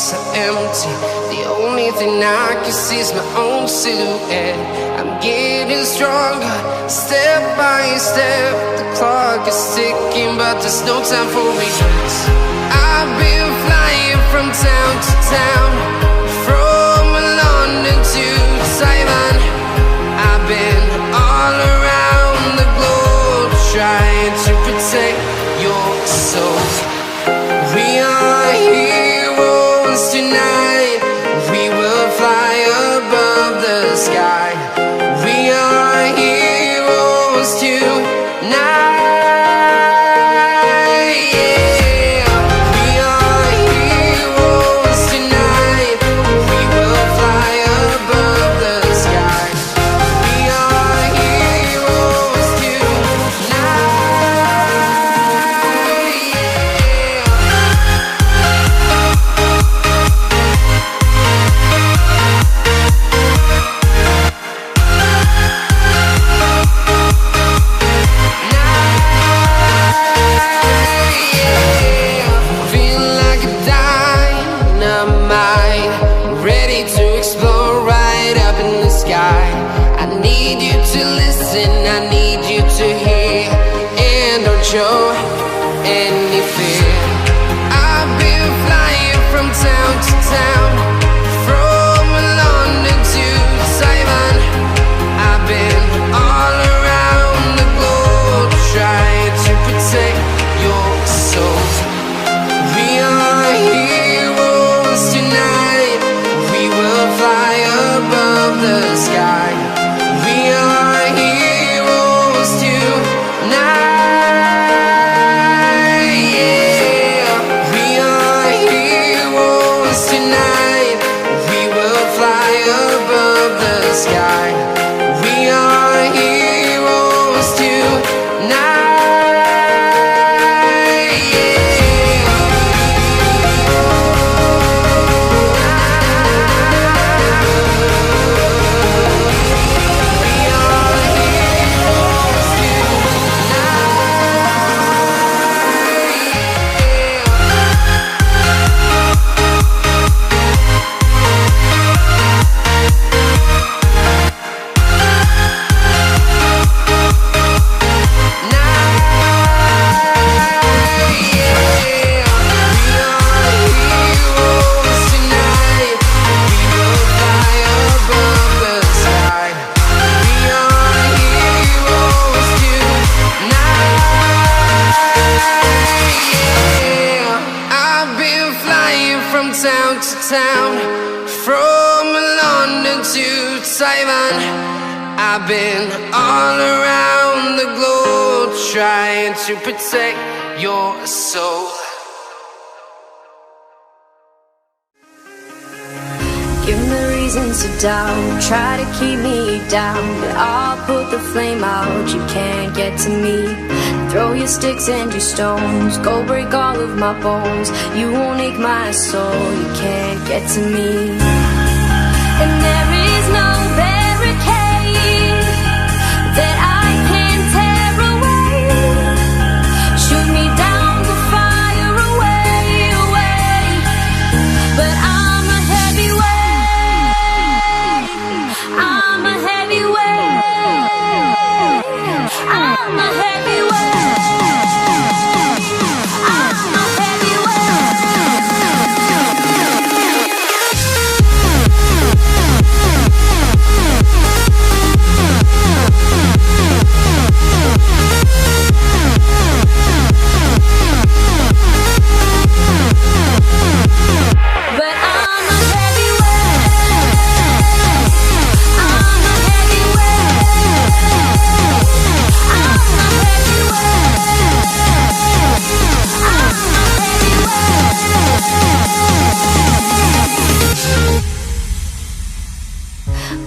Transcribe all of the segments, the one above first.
so empty. The only thing I can see is my own silhouette. I'm getting stronger, step by step. The clock is ticking, but there's no time for regrets. I've been flying from town to town, from London to Taiwan. I've been all around the globe, trying to protect your soul. We are heroes tonight. We will fly above the sky. We are heroes tonight. Show any fear. I've been flying from town to town, from London to Taiwan. I've been all around the globe, trying to protect your soul. We are heroes tonight. We will fly above the sky. We are heroes tonight. Sky. We are heroes tonight. Town to town, from London to Taiwan. I've been all around the globe, trying to protect your soul. Give me reasons to doubt, try to keep me down, but I'll put the flame out, you can't get to me. Throw your sticks and your stones, go break all of my bones. You won't ache my soul, you can't get to me. And there is no barricade that I can tear away. Shoot me down, the fire away, away. But I'm a heavyweight, I'm a heavyweight, I'm a heavyweight.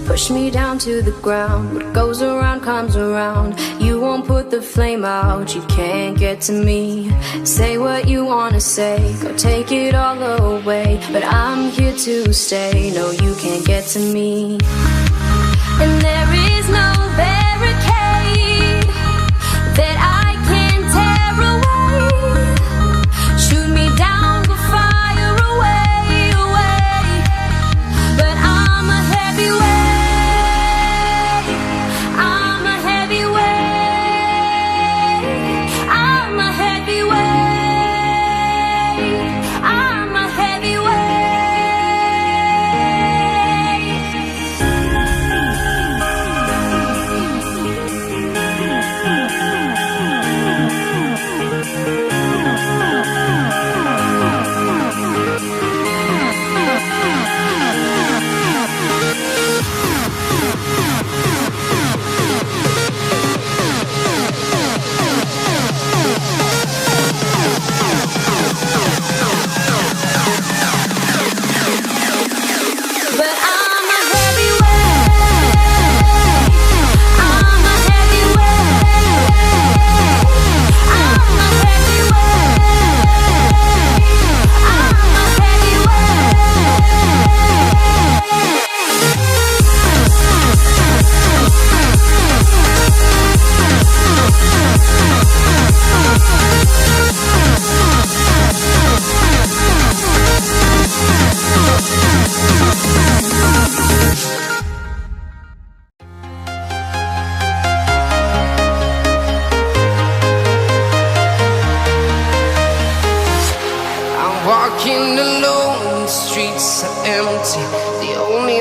Push me down to the ground, what goes around comes around. You won't put the flame out, you can't get to me. Say what you wanna say, go take it all away, but I'm here to stay, no you can't get to me. And there is no barricade that I can tear away. Shoot me down, go fire away, away.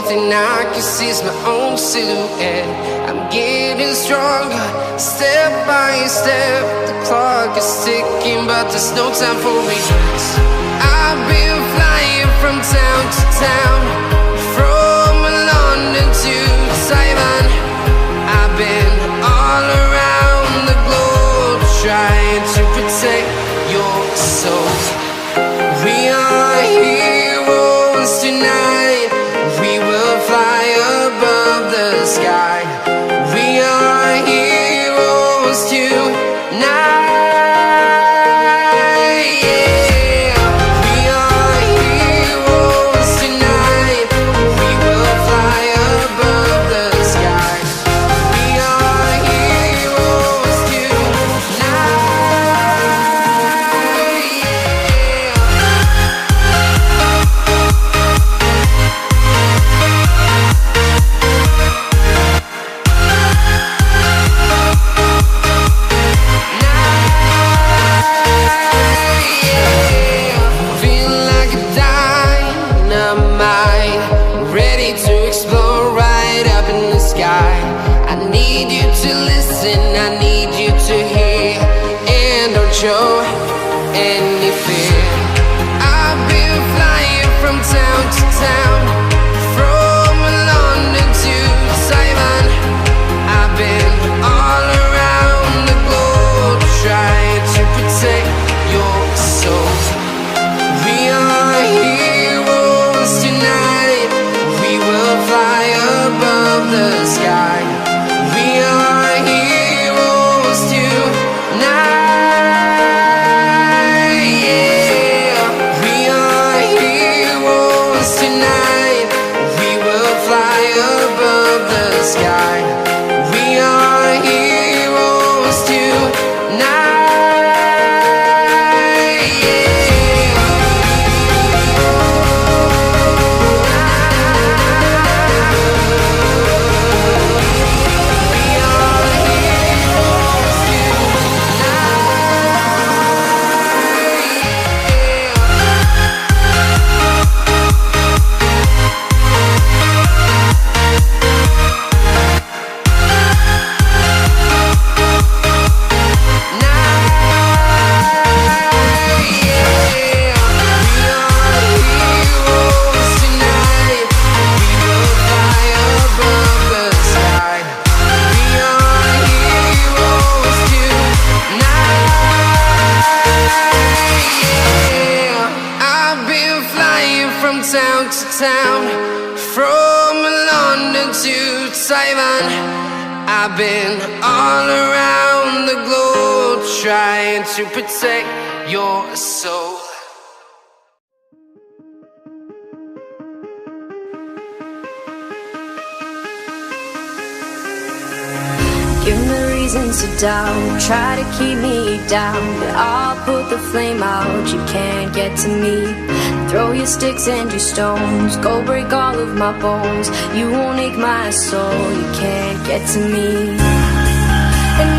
thing I can see is my own silhouette. I'm getting stronger, step by step. The clock is ticking, but there's no time for regrets. I've been flying from town to town, from London to Taiwan. I've been all around the globe, trying to protect your soul. We are heroes tonight. We will fly above the sky. We are heroes tonight. Yeah. We are heroes tonight. We will fly above the sky. We are heroes tonight. Feel like a dynamite, ready to explode right up in the sky. I need you to listen, I need you to hear, and don't show any fear. I've been flying from town to town, from London to Taiwan. I've been all around the globe, trying to protect your soul. We are heroes tonight. We will fly above the sky. We are heroes tonight. Yeah. We are heroes tonight. We will fly above the sky. We are heroes tonight. Town to town, from London to Taiwan. I've been all around the globe, trying to protect your soul. Give me reasons to doubt, try to keep me down, but I'll put the flame out, you can't get to me. Throw your sticks and your stones, go break all of my bones. You won't ache my soul, you can't get to me. And